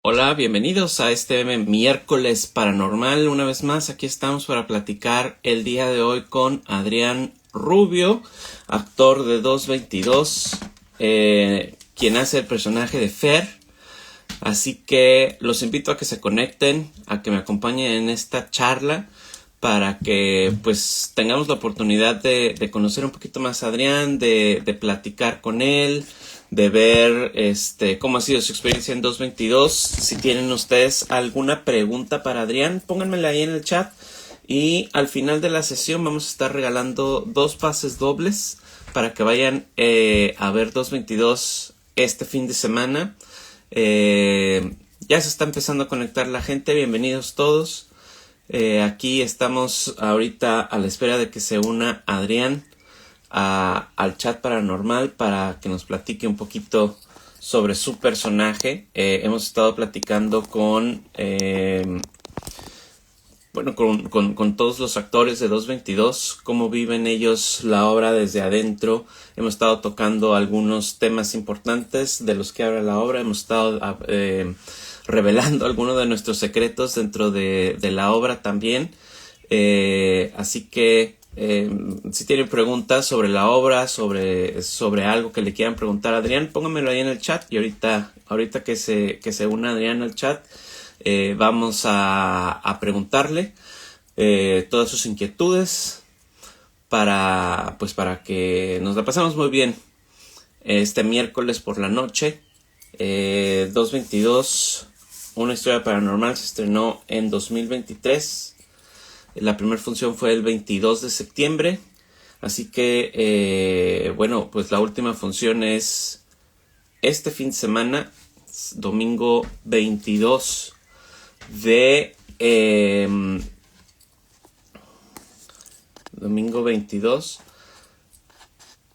Hola, bienvenidos a este miércoles paranormal. Una vez más, aquí estamos para platicar el día de hoy con Adrián Rubio, actor de 222, quien hace el personaje de Fer. Así que los invito a que se conecten, a que me acompañen en esta charla para que pues tengamos la oportunidad de conocer un poquito más a Adrián, de platicar con él, de ver cómo ha sido su experiencia en 222. Si tienen ustedes alguna pregunta para Adrián, pónganmela ahí en el chat. Y al final de la sesión vamos a estar regalando 2 pases dobles para que vayan a ver 222 este fin de semana. Ya se está empezando a conectar la gente, bienvenidos todos. Aquí estamos ahorita a la espera de que se una Adrián al chat paranormal para que nos platique un poquito sobre su personaje. Hemos estado platicando con todos los actores de 222, cómo viven ellos la obra desde adentro. Hemos estado tocando algunos temas importantes de los que habla la obra. Hemos estado revelando algunos de nuestros secretos dentro de la obra también. Así que si tienen preguntas sobre la obra, sobre algo que le quieran preguntar a Adrián, pónganmelo ahí en el chat y ahorita que se una Adrián al chat, vamos a preguntarle todas sus inquietudes para que nos la pasemos muy bien este miércoles por la noche. 222, una historia paranormal, se estrenó en 2023. La primera función fue el 22 de septiembre. Así que, bueno, pues la última función es este fin de semana, domingo 22 de... domingo 22.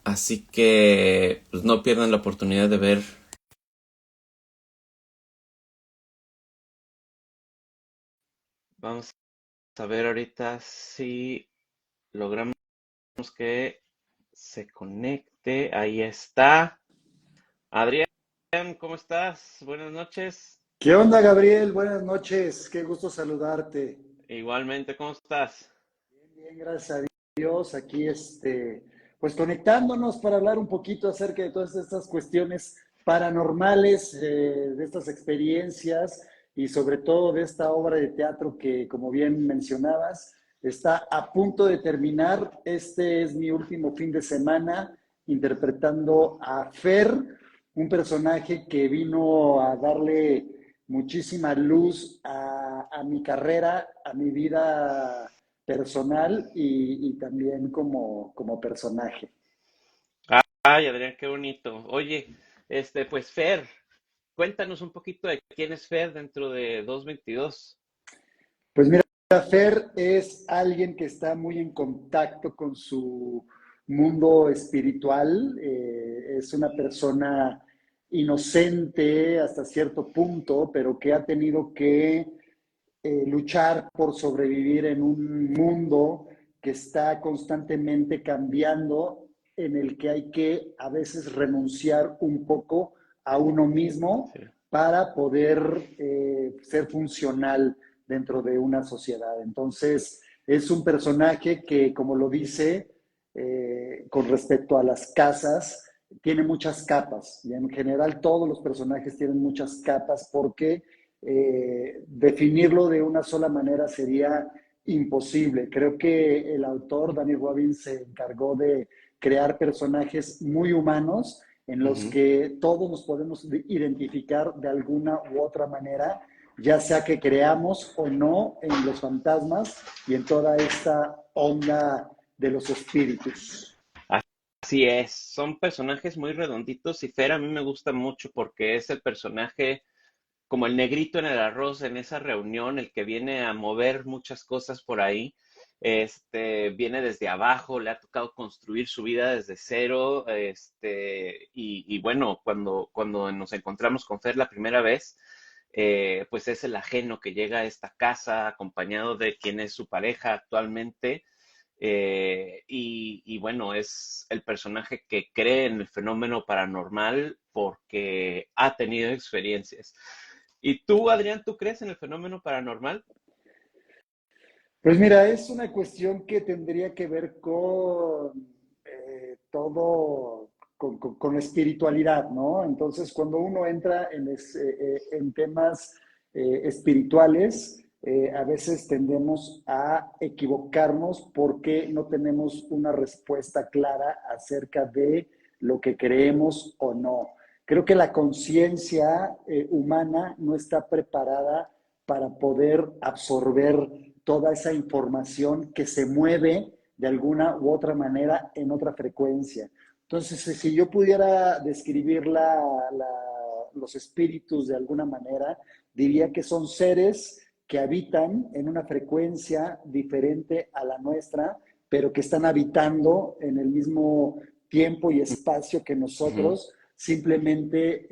Así que pues, no pierdan la oportunidad de ver. Vamos a ver ahorita si logramos que se conecte. Ahí está. Adrián, ¿cómo estás? Buenas noches. ¿Qué onda, Gabriel? Buenas noches, qué gusto saludarte. Igualmente, ¿cómo estás? Bien, bien, gracias a Dios. Aquí, pues conectándonos para hablar un poquito acerca de todas estas cuestiones paranormales, de estas experiencias y sobre todo de esta obra de teatro que, como bien mencionabas, está a punto de terminar. Este es mi último fin de semana interpretando a Fer, un personaje que vino a darle muchísima luz a mi carrera, a mi vida personal y también como personaje. Ay, Adrián, qué bonito. Oye, pues Fer, cuéntanos un poquito de quién es Fer dentro de 222. Pues mira, Fer es alguien que está muy en contacto con su mundo espiritual, es una persona inocente hasta cierto punto, pero que ha tenido que luchar por sobrevivir en un mundo que está constantemente cambiando, en el que hay que a veces renunciar un poco a uno mismo Sí. para poder ser funcional dentro de una sociedad. Entonces, es un personaje que, como lo dice, con respecto a las casas, tiene muchas capas y en general todos los personajes tienen muchas capas porque definirlo de una sola manera sería imposible. Creo que el autor, Danny Robbins, se encargó de crear personajes muy humanos en los Ujú. que todos nos podemos identificar de alguna u otra manera, ya sea que creamos o no en los fantasmas y en toda esta onda de los espíritus. Así es, son personajes muy redonditos y Fer a mí me gusta mucho porque es el personaje como el negrito en el arroz en esa reunión, el que viene a mover muchas cosas por ahí. Viene desde abajo, le ha tocado construir su vida desde cero, y bueno, cuando nos encontramos con Fer la primera vez, pues es el ajeno que llega a esta casa acompañado de quien es su pareja actualmente. Y bueno, es el personaje que cree en el fenómeno paranormal porque ha tenido experiencias. ¿Y tú, Adrián, tú crees en el fenómeno paranormal? Pues mira, es una cuestión que tendría que ver con todo, con la espiritualidad, ¿no? Entonces, cuando uno entra en temas espirituales, a veces tendemos a equivocarnos porque no tenemos una respuesta clara acerca de lo que creemos o no. Creo que la conciencia humana no está preparada para poder absorber toda esa información que se mueve de alguna u otra manera en otra frecuencia. Entonces, si yo pudiera describir los espíritus de alguna manera, diría que son seres que habitan en una frecuencia diferente a la nuestra, pero que están habitando en el mismo tiempo y espacio que Ujú, nosotros, simplemente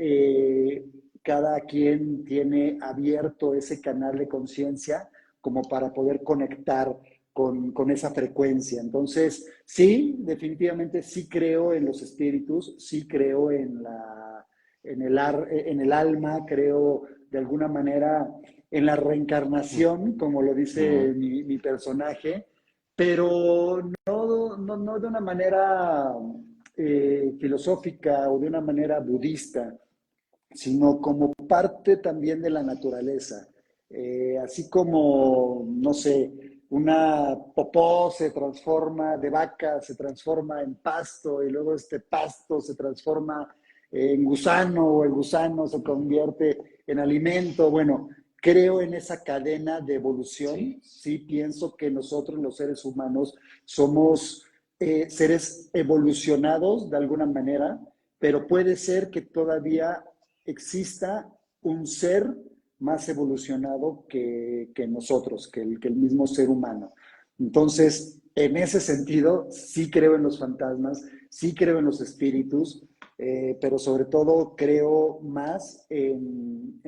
cada quien tiene abierto ese canal de conciencia como para poder conectar con esa frecuencia. Entonces, sí, definitivamente sí creo en los espíritus, sí creo en el alma, creo de alguna manera en la reencarnación, como lo ujú. dice mi personaje, pero no de una manera filosófica o de una manera budista, sino como parte también de la naturaleza. Así como, no sé, una popó se transforma de vaca, se transforma en pasto y luego este pasto se transforma en gusano o el gusano se convierte en alimento. Bueno, creo en esa cadena de evolución. Sí. Sí pienso que nosotros los seres humanos somos seres evolucionados de alguna manera, pero puede ser que todavía exista un ser más evolucionado que nosotros, que el mismo ser humano. Entonces, en ese sentido, sí creo en los fantasmas, sí creo en los espíritus, pero sobre todo creo más en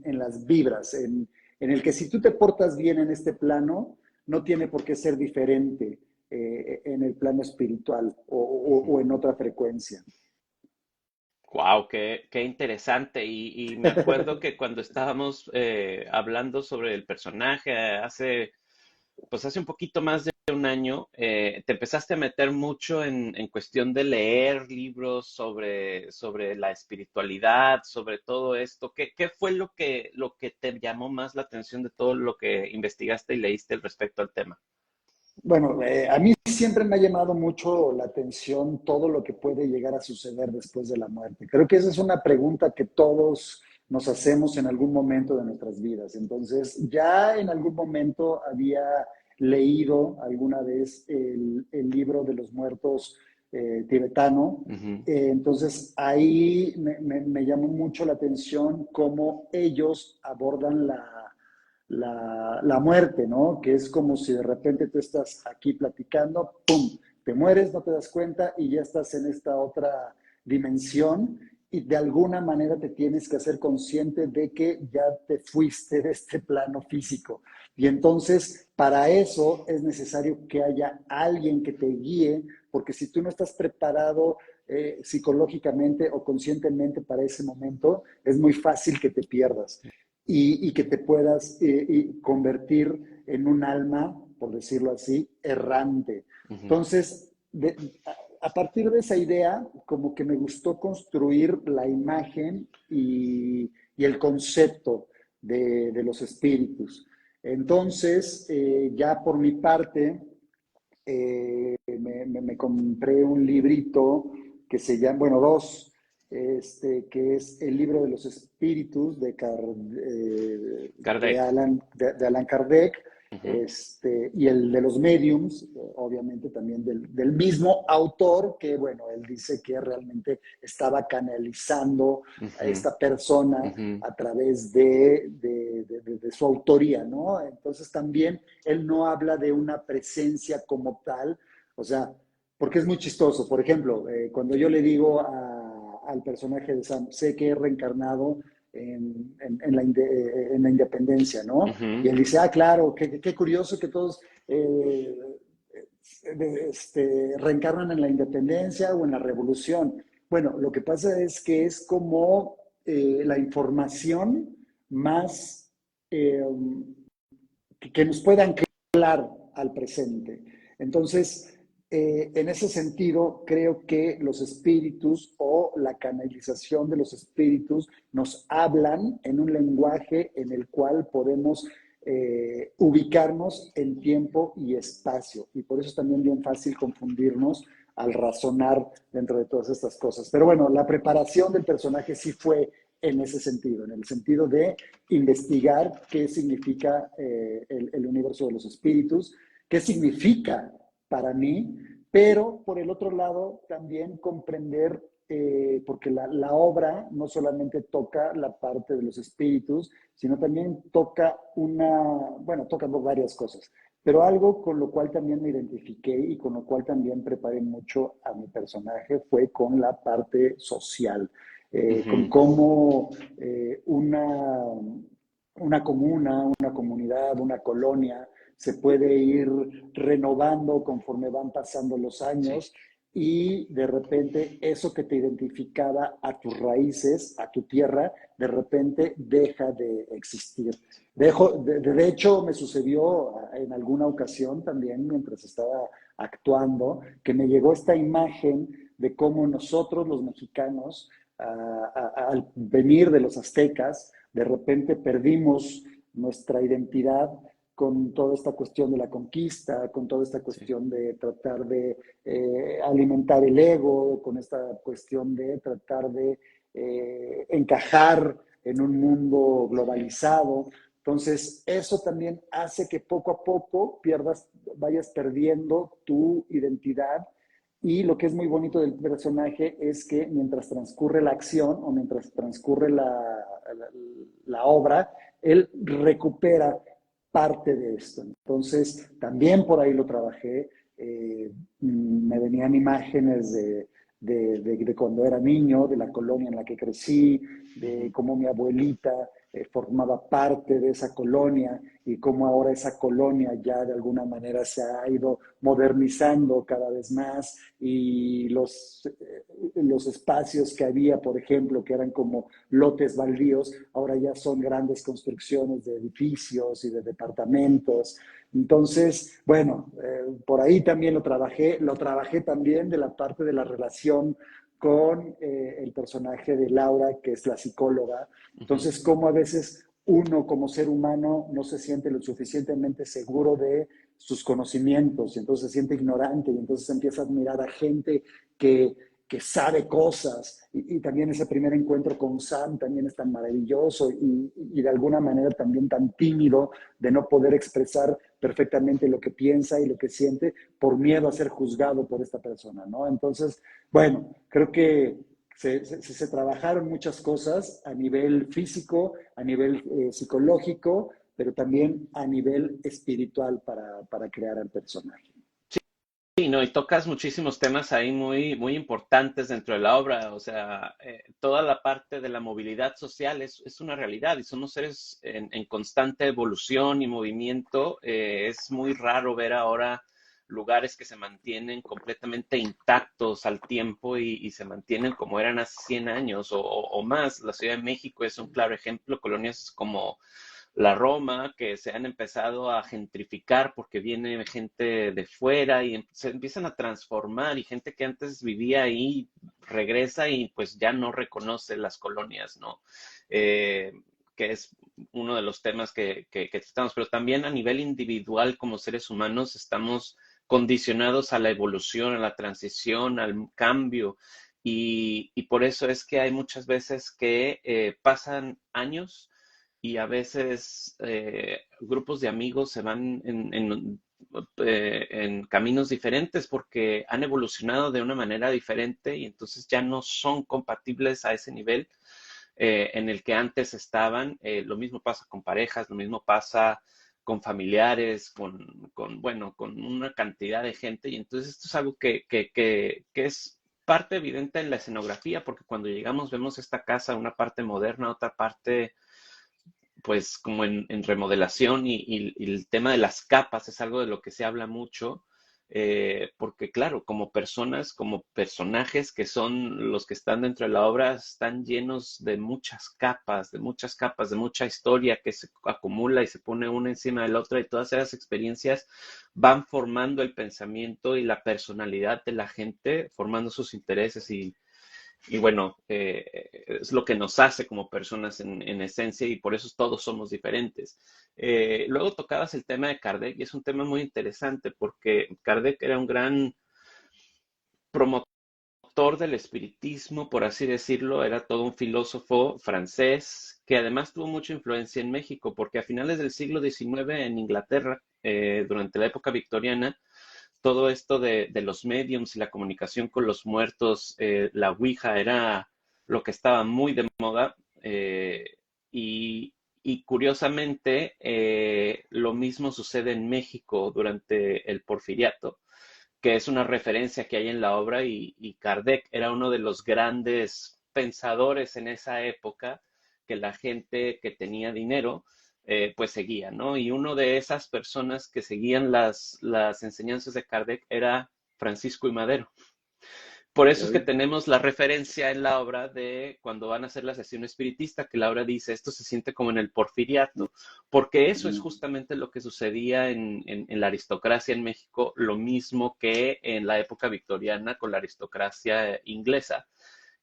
las vibras, en el que si tú te portas bien en este plano, no tiene por qué ser diferente en el plano espiritual o en otra frecuencia. Wow, qué interesante. Y me acuerdo que cuando estábamos hablando sobre el personaje pues hace un poquito más de un año, te empezaste a meter mucho en cuestión de leer libros sobre la espiritualidad, sobre todo esto. ¿Qué fue lo que te llamó más la atención de todo lo que investigaste y leíste respecto al tema? Bueno, a mí siempre me ha llamado mucho la atención todo lo que puede llegar a suceder después de la muerte. Creo que esa es una pregunta que todos nos hacemos en algún momento de nuestras vidas. Entonces, ya en algún momento había leído alguna vez el libro de los muertos tibetano. Ujú, Entonces, ahí me llamó mucho la atención cómo ellos abordan la muerte, ¿no? Que es como si de repente tú estás aquí platicando, ¡pum! Te mueres, no te das cuenta y ya estás en esta otra dimensión y de alguna manera te tienes que hacer consciente de que ya te fuiste de este plano físico. Y entonces, para eso es necesario que haya alguien que te guíe, porque si tú no estás preparado psicológicamente o conscientemente para ese momento, es muy fácil que te pierdas y que te puedas convertir en un alma, por decirlo así, errante. ujú. Entonces, a partir de esa idea, como que me gustó construir la imagen y el concepto de los espíritus. Entonces, ya por mi parte, me compré un librito que se llama, bueno, dos, que es el libro de los espíritus Kardec. De Alan Kardec, Ujú, y el de los mediums, obviamente también del mismo autor, que bueno, él dice que realmente estaba canalizando a ujú, esta persona ujú. a través de su autoría, ¿no? Entonces también él no habla de una presencia como tal, o sea, porque es muy chistoso. Por ejemplo, cuando yo le digo al personaje de Sam, sé que he reencarnado en la independencia, ¿no? Y Ujú, él dice, ah, claro, qué curioso que todos reencarnan en la independencia o en la revolución. Bueno, lo que pasa es que es como la información más eh, que nos pueda anclar al presente. Entonces, en ese sentido, creo que los espíritus o la canalización de los espíritus nos hablan en un lenguaje en el cual podemos ubicarnos en tiempo y espacio. Y por eso es también bien fácil confundirnos al razonar dentro de todas estas cosas. Pero bueno, la preparación del personaje sí fue en ese sentido, en el sentido de investigar qué significa el universo de los espíritus, qué significa para mí, pero por el otro lado también comprender, porque la obra no solamente toca la parte de los espíritus, sino también toca toca varias cosas, pero algo con lo cual también me identifiqué y con lo cual también preparé mucho a mi personaje fue con la parte social, con Ujú. cómo una comuna, una comunidad, una colonia se puede ir renovando conforme van pasando los Sí. años y de repente eso que te identificaba a tus raíces, a tu tierra, de repente deja de existir. De hecho, me sucedió en alguna ocasión también mientras estaba actuando, que me llegó esta imagen de cómo nosotros los mexicanos, al venir de los aztecas, de repente perdimos nuestra identidad con toda esta cuestión de la conquista, con toda esta Sí. cuestión de tratar de alimentar el ego, con esta cuestión de tratar de encajar en un mundo globalizado. Entonces, eso también hace que poco a poco vayas perdiendo tu identidad y lo que es muy bonito del personaje es que mientras transcurre la acción o mientras transcurre la obra, él recupera parte de esto. Entonces, también por ahí lo trabajé. Me venían imágenes de cuando era niño, de la colonia en la que crecí, de Ujú. cómo mi abuelita formaba parte de esa colonia y cómo ahora esa colonia ya de alguna manera se ha ido modernizando cada vez más y los espacios que había, por ejemplo, que eran como lotes baldíos, ahora ya son grandes construcciones de edificios y de departamentos. Entonces, bueno, por ahí también lo trabajé también de la parte de la relación con el personaje de Laura, que es la psicóloga. Ujú. Entonces, cómo a veces uno como ser humano no se siente lo suficientemente seguro de sus conocimientos y entonces se siente ignorante y entonces empieza a admirar a gente que, que sabe cosas y también ese primer encuentro con Sam también es tan maravilloso y de alguna manera también tan tímido de no poder expresar perfectamente lo que piensa y lo que siente por miedo a ser juzgado por esta persona, ¿no? Entonces, bueno, creo que se trabajaron muchas cosas a nivel físico, a nivel psicológico, pero también a nivel espiritual para crear al personaje. Sí, no, y tocas muchísimos temas ahí muy importantes dentro de la obra. O sea, toda la parte de la movilidad social es una realidad y somos seres en constante evolución y movimiento. Es muy raro ver ahora lugares que se mantienen completamente intactos al tiempo y se mantienen como eran hace 100 años o más. La Ciudad de México es un claro ejemplo. Colonias como la Roma, que se han empezado a gentrificar porque viene gente de fuera y se empiezan a transformar y gente que antes vivía ahí regresa y pues ya no reconoce las colonias, ¿no? Eh, que es uno de los temas que tratamos, pero también a nivel individual como seres humanos estamos condicionados a la evolución, a la transición, al cambio. Y por eso es que hay muchas veces que pasan años y a veces grupos de amigos se van en caminos diferentes porque han evolucionado de una manera diferente y entonces ya no son compatibles a ese nivel en el que antes estaban. Lo mismo pasa con parejas, lo mismo pasa con familiares, bueno, con una cantidad de gente y entonces esto es algo que es parte evidente en la escenografía porque cuando llegamos vemos esta casa, una parte moderna, otra parte pues como en remodelación y el tema de las capas es algo de lo que se habla mucho porque claro, como personas, como personajes que son los que están dentro de la obra, están llenos de muchas capas, de muchas capas, de mucha historia que se acumula y se pone una encima de la otra, y todas esas experiencias van formando el pensamiento y la personalidad de la gente, formando sus intereses y bueno, es lo que nos hace como personas en esencia, y por eso todos somos diferentes. Luego tocabas el tema de Kardec, y es un tema muy interesante porque Kardec era un gran promotor del espiritismo, por así decirlo. Era todo un filósofo francés que además tuvo mucha influencia en México, porque a finales del siglo XIX en Inglaterra, durante la época victoriana, todo esto de los mediums y la comunicación con los muertos, la Ouija era lo que estaba muy de moda, y, y curiosamente lo mismo sucede en México durante el Porfiriato, que es una referencia que hay en la obra, y Kardec era uno de los grandes pensadores en esa época que la gente que tenía dinero pues seguía, ¿no? Y uno de esas personas que seguían las enseñanzas de Kardec era Francisco I. Madero. Por eso es que Ok. tenemos la referencia en la obra de cuando van a hacer la sesión espiritista, que la obra dice, esto se siente como en el porfiriato, porque eso es Ujú. justamente lo que sucedía en la aristocracia en México, lo mismo que en la época victoriana con la aristocracia inglesa.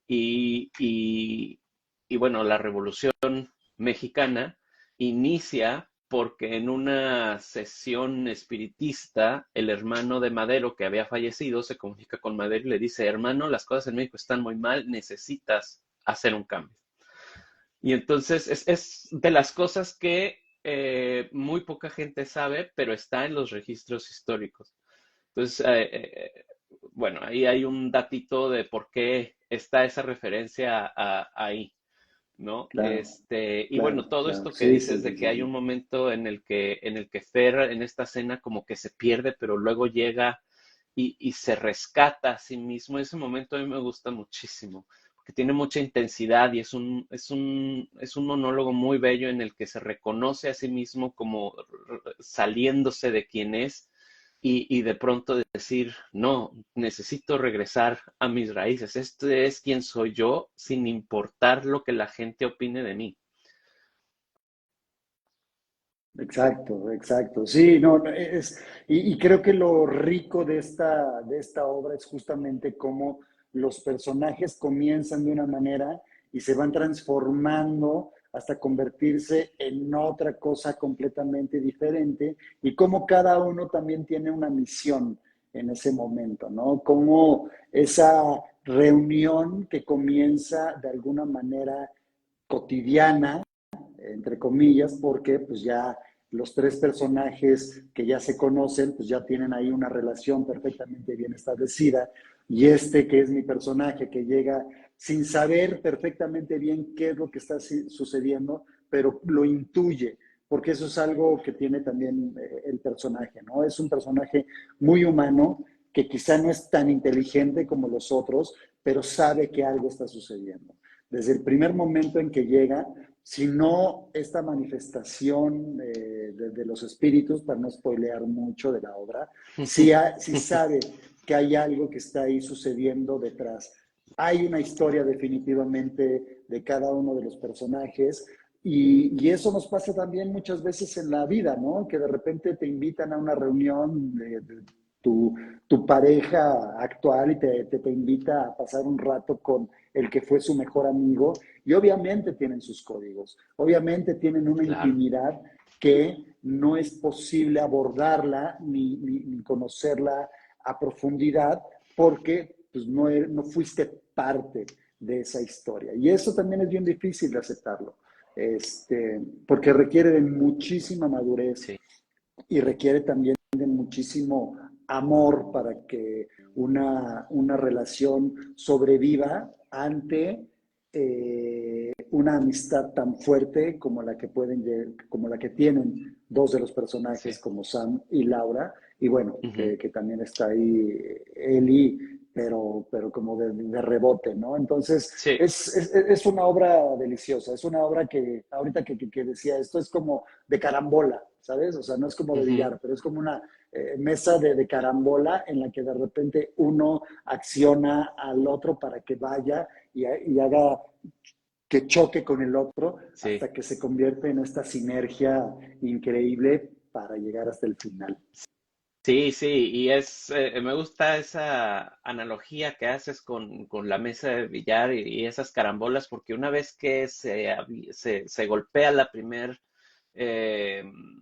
Y, y, y bueno, la Revolución Mexicana inicia porque en una sesión espiritista, el hermano de Madero, que había fallecido, se comunica con Madero y le dice, hermano, las cosas en México están muy mal, necesitas hacer un cambio. Y entonces es de las cosas que muy poca gente sabe, pero está en los registros históricos. Entonces, bueno, ahí hay un datito de por qué está esa referencia ahí, ¿no? Claro, Y bueno, claro, todo claro. esto que Sí, sí, dices sí, de que sí, hay un sí. momento en el que Fer en esta escena como que se pierde, pero luego llega y se rescata a sí mismo, ese momento a mí me gusta muchísimo, porque tiene mucha intensidad y es un monólogo muy bello en el que se reconoce a sí mismo como saliéndose de quien es, y de pronto decir, no, necesito regresar a mis raíces. Este es quien soy yo, sin importar lo que la gente opine de mí. Exacto, exacto. Sí, no, no, y creo que lo rico de esta obra es justamente cómo los personajes comienzan de una manera y se van transformando hasta convertirse en otra cosa completamente diferente, y cómo cada uno también tiene una misión en ese momento, ¿no? Como esa reunión que comienza de alguna manera cotidiana, entre comillas, porque pues ya los tres personajes que ya se conocen, pues ya tienen ahí una relación perfectamente bien establecida, y este que es mi personaje que llega sin saber perfectamente bien qué es lo que está sucediendo, pero lo intuye, porque eso es algo que tiene también el personaje, ¿no? Es un personaje muy humano que quizá no es tan inteligente como los otros, pero sabe que algo está sucediendo. Desde el primer momento en que llega, sino esta manifestación de los espíritus, para no spoilear mucho de la obra, sí sabe que hay algo que está ahí sucediendo detrás. Hay una historia definitivamente de cada uno de los personajes, y eso nos pasa también muchas veces en la vida, ¿no? Que de repente te invitan a una reunión de tu, tu, pareja actual y te invita a pasar un rato con el que fue su mejor amigo, y obviamente tienen sus códigos, obviamente tienen una Claro, intimidad que no es posible abordarla ni conocerla a profundidad porque pues, no fuiste parte de esa historia. Y eso también es bien difícil de aceptarlo, porque requiere de muchísima madurez sí, y requiere también de muchísimo amor para que una relación sobreviva ante una amistad tan fuerte como la que como la que tienen dos de los personajes sí. como Sam y Laura, y bueno, Ujú. que también está ahí Eli, pero como de rebote, ¿no? Entonces, Sí, es una obra deliciosa, es una obra que, ahorita que decía esto, es como de carambola, ¿sabes? O sea, no es como de Ujú. billar, pero es como una mesa de carambola en la que de repente uno acciona al otro para que vaya y haga que choque con el otro Sí. hasta que se convierte en esta sinergia increíble para llegar hasta el final. Sí, sí, y me gusta esa analogía que haces con la mesa de billar y esas carambolas, porque una vez que se golpea la primer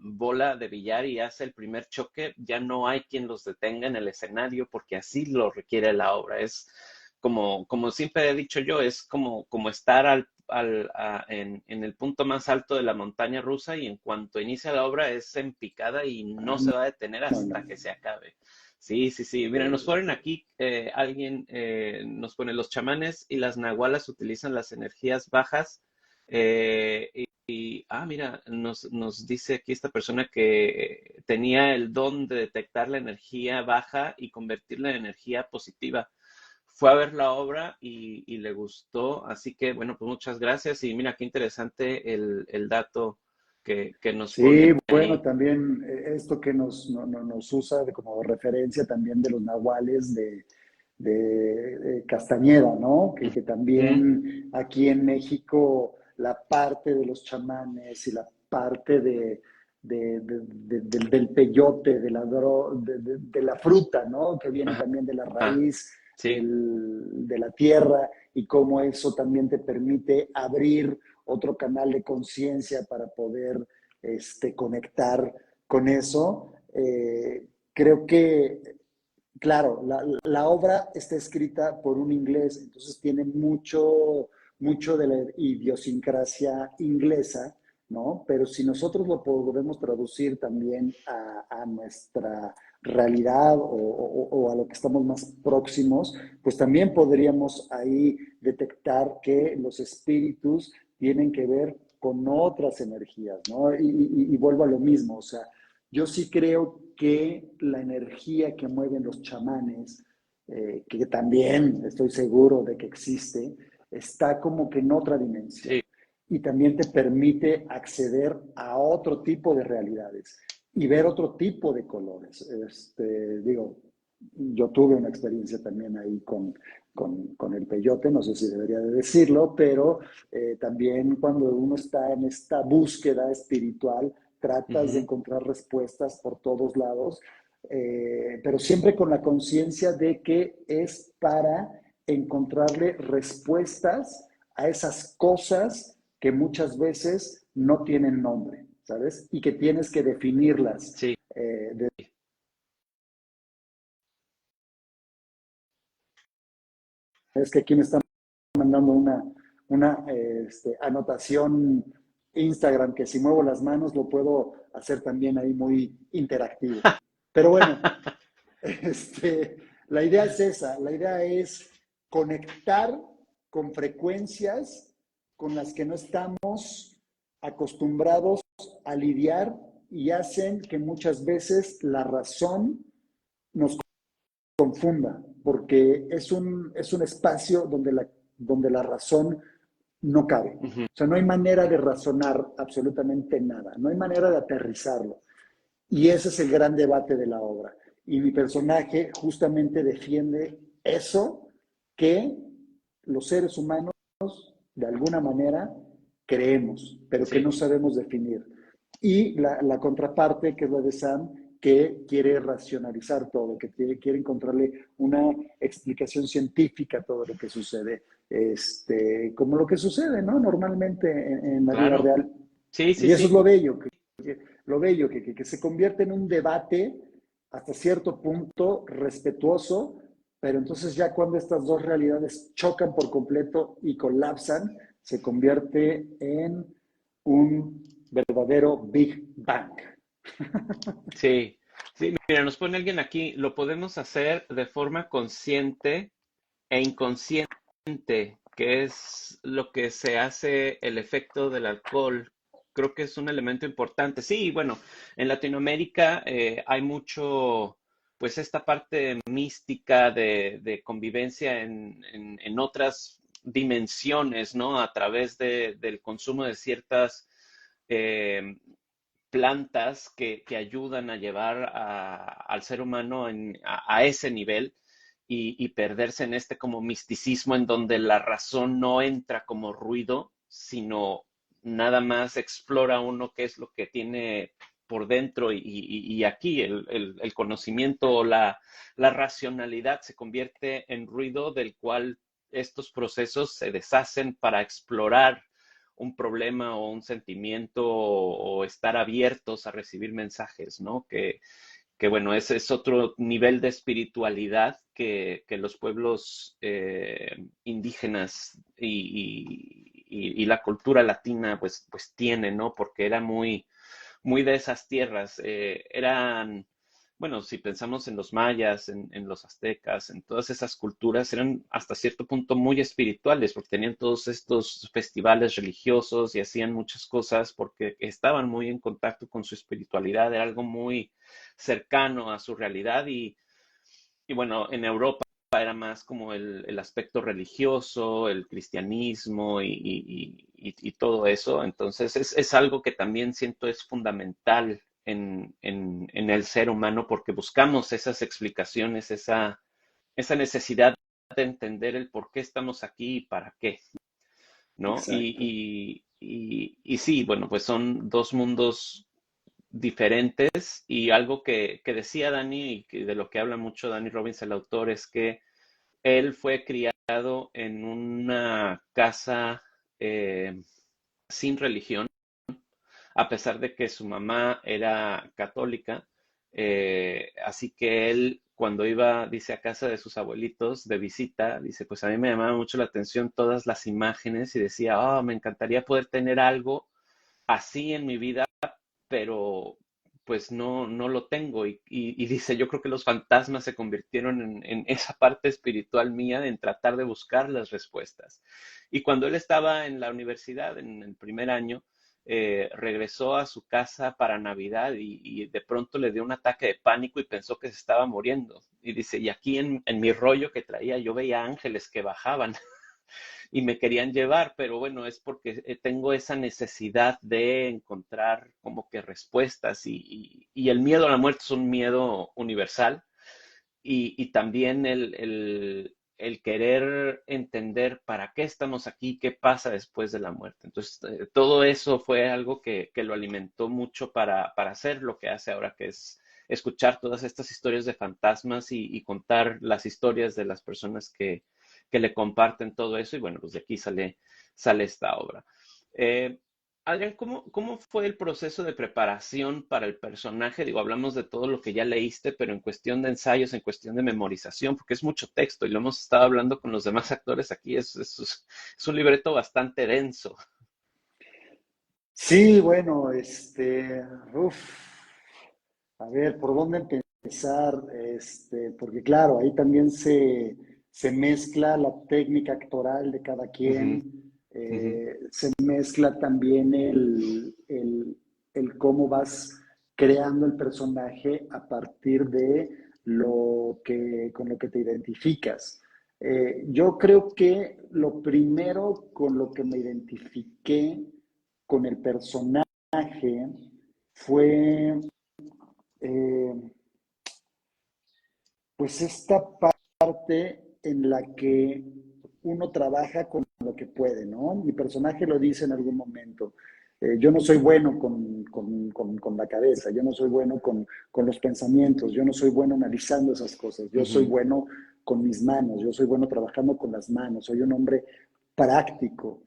bola de billar y hace el primer choque, ya no hay quien los detenga en el escenario, porque así lo requiere la obra. Es como siempre he dicho yo, es como estar en el punto más alto de la montaña rusa y en cuanto inicia la obra es en picada y no se va a detener hasta que se acabe. Sí, sí, sí. Mira, nos ponen aquí, alguien nos pone, los chamanes y las nahualas utilizan las energías bajas. Mira, nos dice aquí esta persona que tenía el don de detectar la energía baja y convertirla en energía positiva. Fue a ver la obra y le gustó, así que bueno, pues muchas gracias y mira qué interesante el dato que nos Sí, pone bueno, ahí. también esto que nos usa como referencia también de los nahuales de Castañeda, ¿no? Que Ujú. también aquí en México la parte de los chamanes y la parte del peyote, de la fruta, ¿no? Que viene Ajá, también de la raíz, sí, de la tierra y cómo eso también te permite abrir otro canal de conciencia para poder conectar con eso. Creo que, claro, la obra está escrita por un inglés, entonces tiene mucho de la idiosincrasia inglesa, ¿no? Pero si nosotros lo podemos traducir también a nuestra realidad o a lo que estamos más próximos, pues también podríamos ahí detectar que los espíritus tienen que ver con otras energías, ¿no? Y vuelvo a lo mismo, o sea, yo sí creo que la energía que mueven los chamanes, que también estoy seguro de que existe, está como que en otra dimensión sí, y también te permite acceder a otro tipo de realidades y ver otro tipo de colores. Digo, yo tuve una experiencia también ahí con el peyote, no sé si debería de decirlo, pero también cuando uno está en esta búsqueda espiritual, tratas de ujú, encontrar respuestas por todos lados, pero siempre con la conciencia de que es para encontrarle respuestas a esas cosas que muchas veces no tienen nombre, ¿sabes? Y que tienes que definirlas. sí. Es que aquí me están mandando una anotación Instagram que si muevo las manos lo puedo hacer también ahí muy interactivo. Pero bueno, este, la idea es esa, la idea es conectar con frecuencias con las que no estamos acostumbrados a lidiar y hacen que muchas veces la razón nos confunda, porque es un espacio donde la razón no cabe. Ujú. O sea, no hay manera de razonar absolutamente nada, no hay manera de aterrizarlo. Y ese es el gran debate de la obra. Y mi personaje justamente defiende eso que los seres humanos, de alguna manera, creemos, pero que Sí, no sabemos definir. Y la contraparte, que es la de Sam, que quiere racionalizar todo, que quiere encontrarle una explicación científica a todo lo que sucede, como lo que sucede, ¿no? Normalmente en la vida claro. real. Sí, sí, Y eso es sí. lo bello, que se convierte en un debate hasta cierto punto respetuoso, pero entonces ya cuando estas dos realidades chocan por completo y colapsan, se convierte en un verdadero Big Bang. Sí, sí, mira, nos pone alguien aquí, lo podemos hacer de forma consciente e inconsciente, que es lo que se hace el efecto del alcohol. Creo que es un elemento importante. Sí, bueno, en Latinoamérica hay mucho, pues esta parte mística de convivencia en otras dimensiones, ¿no? A través del consumo de ciertas eh, plantas que ayudan a llevar al ser humano a ese nivel y perderse en este como misticismo en donde la razón no entra como ruido, sino nada más explora uno qué es lo que tiene por dentro y aquí el conocimiento o la racionalidad se convierte en ruido del cual estos procesos se deshacen para explorar un problema o un sentimiento o estar abiertos a recibir mensajes, ¿no? Que bueno, ese es otro nivel de espiritualidad que los pueblos indígenas y la cultura latina pues tienen, ¿no? Porque era muy de esas tierras. Eran, bueno, si pensamos en los mayas, en los aztecas, en todas esas culturas, eran hasta cierto punto muy espirituales, porque tenían todos estos festivales religiosos y hacían muchas cosas porque estaban muy en contacto con su espiritualidad, era algo muy cercano a su realidad y bueno, en Europa era más como el aspecto religioso, el cristianismo y todo eso. Entonces es algo que también siento es fundamental en el ser humano porque buscamos esas explicaciones, esa necesidad de entender el por qué estamos aquí y para qué, ¿no? Exacto. Y sí, bueno, pues son dos mundos diferentes y algo que decía Dani y que de lo que habla mucho Danny Robbins, el autor, es que él fue criado en una casa sin religión, a pesar de que su mamá era católica. Así que él, cuando iba, dice, a casa de sus abuelitos de visita, dice, pues a mí me llamaba mucho la atención todas las imágenes y decía, oh, me encantaría poder tener algo así en mi vida, pero pues no lo tengo. Y dice, yo creo que los fantasmas se convirtieron en esa parte espiritual mía en tratar de buscar las respuestas. Y cuando él estaba en la universidad, en el primer año, regresó a su casa para Navidad y de pronto le dio un ataque de pánico y pensó que se estaba muriendo. Y dice, y aquí en mi rollo que traía yo veía ángeles que bajaban y me querían llevar, pero bueno, es porque tengo esa necesidad de encontrar como que respuestas y el miedo a la muerte es un miedo universal y también el querer entender para qué estamos aquí, qué pasa después de la muerte. Entonces, todo eso fue algo que lo alimentó mucho para hacer lo que hace ahora, que es escuchar todas estas historias de fantasmas y contar las historias de las personas que le comparten todo eso. Y bueno, pues de aquí sale esta obra. Eh, Adrián, ¿cómo fue el proceso de preparación para el personaje? Digo, hablamos de todo lo que ya leíste, pero en cuestión de ensayos, en cuestión de memorización, porque es mucho texto y lo hemos estado hablando con los demás actores aquí, es un libreto bastante denso. Sí, bueno, a ver, ¿por dónde empezar? Porque claro, ahí también se mezcla la técnica actoral de cada Ujú, quien, ujú. se mezcla también el cómo vas creando el personaje a partir de con lo que te identificas. Yo creo que lo primero con lo que me identifiqué con el personaje fue eh, pues esta parte en la que uno trabaja con lo que puede, ¿no? Mi personaje lo dice en algún momento. Yo no soy bueno con la cabeza, yo no soy bueno con los pensamientos, yo no soy bueno analizando esas cosas, yo soy Ujú, bueno con mis manos, yo soy bueno trabajando con las manos, soy un hombre práctico.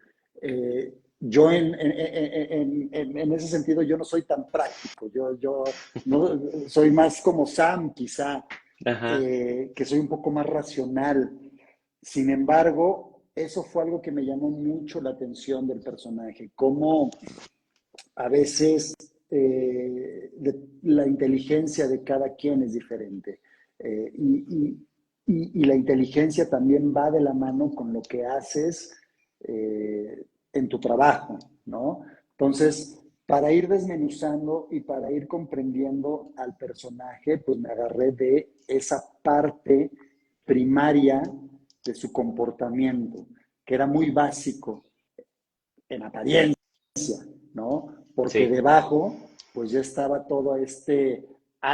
Yo en ese sentido yo no soy tan práctico, yo no, soy más como Sam quizá, ajá, que soy un poco más racional. Sin embargo, eso fue algo que me llamó mucho la atención del personaje, cómo a veces la inteligencia de cada quien es diferente. Y la inteligencia también va de la mano con lo que haces en tu trabajo, ¿no? Entonces, para ir desmenuzando y para ir comprendiendo al personaje, pues me agarré de esa parte primaria de su comportamiento, que era muy básico en apariencia, ¿no? Porque sí, debajo pues ya estaba todo este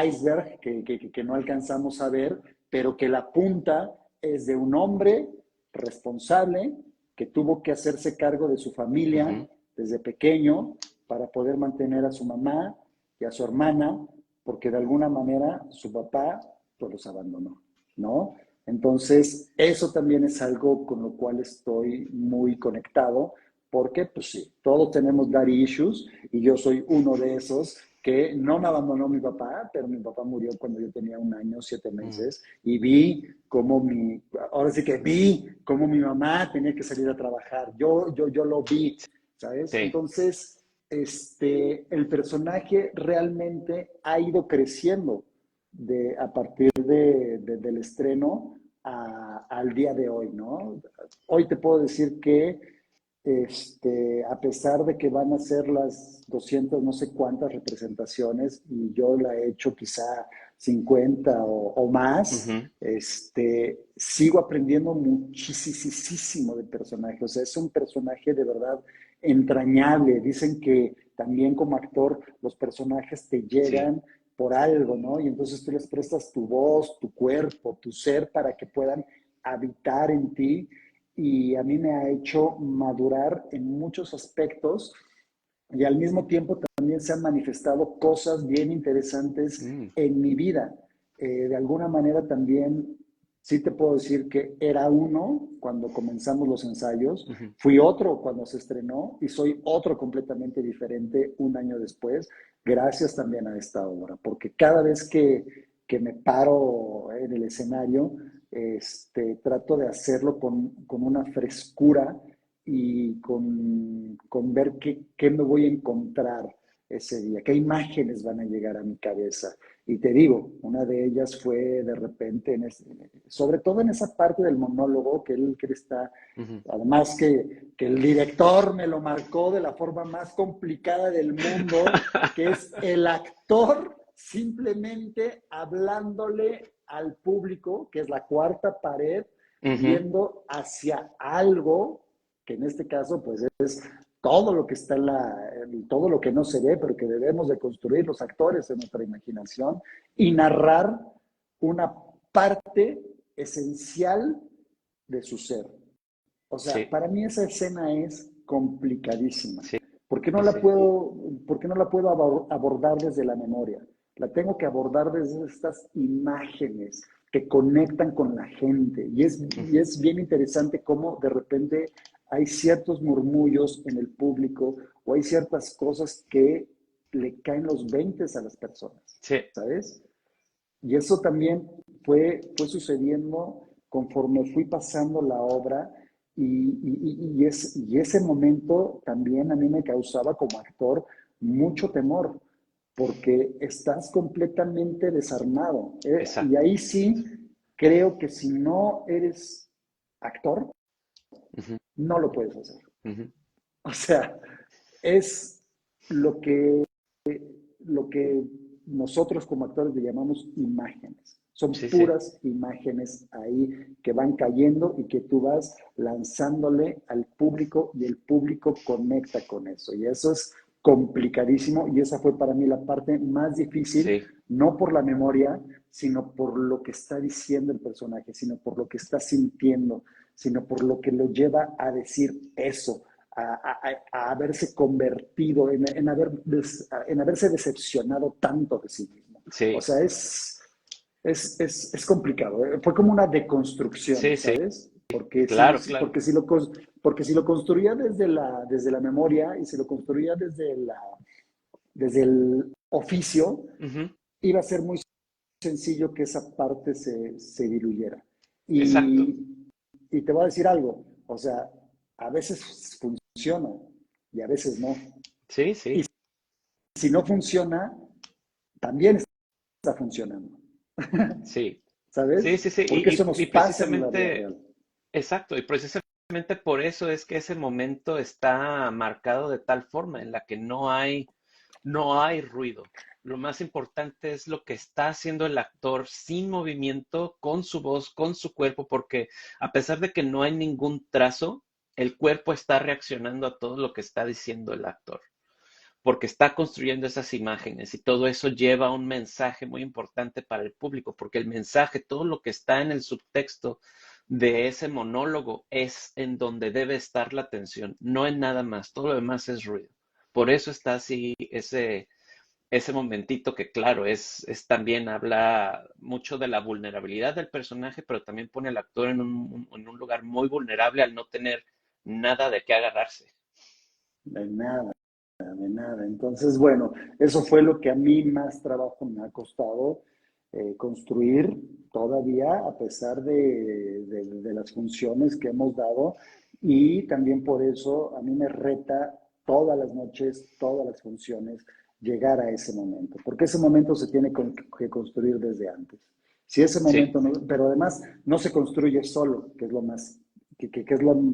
iceberg que no alcanzamos a ver, pero que la punta es de un hombre responsable que tuvo que hacerse cargo de su familia Ujú. desde pequeño para poder mantener a su mamá y a su hermana, porque de alguna manera su papá pues los abandonó, ¿no? Entonces, eso también es algo con lo cual estoy muy conectado, porque pues sí, todos tenemos daddy issues y yo soy uno de esos que no me abandonó mi papá, pero mi papá murió cuando yo tenía 1 año, 7 meses, y vi cómo ahora sí que vi cómo mi mamá tenía que salir a trabajar. Yo lo vi, ¿sabes? Sí. Entonces, el personaje realmente ha ido creciendo a partir del estreno al día de hoy, ¿no? Hoy te puedo decir que a pesar de que van a ser las 200 no sé cuántas representaciones y yo la he hecho quizá 50 o más, Ujú. sigo aprendiendo muchísimo del personaje. O sea, es un personaje de verdad entrañable. Dicen que también como actor los personajes te Sí. llegan por algo, ¿no? Y entonces tú les prestas tu voz, tu cuerpo, tu ser para que puedan habitar en ti y a mí me ha hecho madurar en muchos aspectos y al mismo tiempo también se han manifestado cosas bien interesantes Mm. en mi vida. De alguna manera también sí te puedo decir que era uno cuando comenzamos los ensayos, Ujú. fui otro cuando se estrenó y soy otro completamente diferente 1 año después, gracias también a esta obra, porque cada vez que me paro en el escenario, trato de hacerlo con una frescura y con ver qué me voy a encontrar ese día, qué imágenes van a llegar a mi cabeza. Y te digo, una de ellas fue de repente, sobre todo en esa parte del monólogo que él está, Ujú. además que el director me lo marcó de la forma más complicada del mundo, que es el actor simplemente hablándole al público, que es la cuarta pared, Ujú. viendo hacia algo, que en este caso pues es todo lo que está todo lo que no se ve, pero que debemos de construir los actores en nuestra imaginación y narrar una parte esencial de su ser. O sea, Sí, para mí esa escena es complicadísima. sí, ¿Por qué no sí, la sí. puedo, por qué no la puedo abordar desde la memoria? La tengo que abordar desde estas imágenes que conectan con la gente. Y Ujú. es bien interesante cómo de repente hay ciertos murmullos en el público o hay ciertas cosas que le caen los 20 a las personas, Sí. ¿sabes? Y eso también fue sucediendo conforme fui pasando la obra y ese momento también a mí me causaba como actor mucho temor, porque estás completamente desarmado. Y Exacto. ahí sí creo que si no eres actor, Ujú. no lo puedes hacer. Ujú. O sea, es lo que lo que nosotros como actores le llamamos imágenes. Son Sí, sí. puras imágenes ahí que van cayendo y que tú vas lanzándole al público y el público conecta con eso. Y eso es complicadísimo y esa fue para mí la parte más difícil, Sí. no por la memoria, sino por lo que está diciendo el personaje, sino por lo que está sintiendo, sino por lo que lo lleva a decir eso, a haberse convertido, en haberse decepcionado tanto de sí mismo. O Sí. sea, es complicado. Fue como una deconstrucción, Sí, sí. ¿sabes? Porque si, Claro, claro. porque si lo construía desde la memoria y si lo construía desde el oficio, Ujú. iba a ser muy sencillo que esa parte se diluyera. Exacto. Y te voy a decir algo, o sea, a veces funciona y a veces no. Sí, Y sí. si no funciona, también está funcionando, Sí. Sí, ¿sabes? sí, sí. Porque eso nos Y pasa en la vida precisamente, real. exacto. Y precisamente por eso es que ese momento está marcado de tal forma en la que no hay ruido. Lo más importante es lo que está haciendo el actor sin movimiento, con su voz, con su cuerpo, porque a pesar de que no hay ningún trazo, el cuerpo está reaccionando a todo lo que está diciendo el actor. porque está construyendo esas imágenes y todo eso lleva un mensaje muy importante para el público, porque el mensaje, todo lo que está en el subtexto de ese monólogo es en donde debe estar la atención, no en nada más, todo lo demás es ruido. Por eso está así ese momentito que, claro, es también habla mucho de la vulnerabilidad del personaje, pero también pone al actor en un lugar muy vulnerable al no tener nada de qué agarrarse. De nada, de nada. Entonces, bueno, eso fue lo que a mí más trabajo me ha costado construir todavía, a pesar de las funciones que hemos dado. Y también por eso a mí me reta todas las noches, todas las funciones, llegar a ese momento, porque ese momento se tiene que construir desde antes. Si ese Sí, momento no, pero además no se construye solo, que es lo más, que es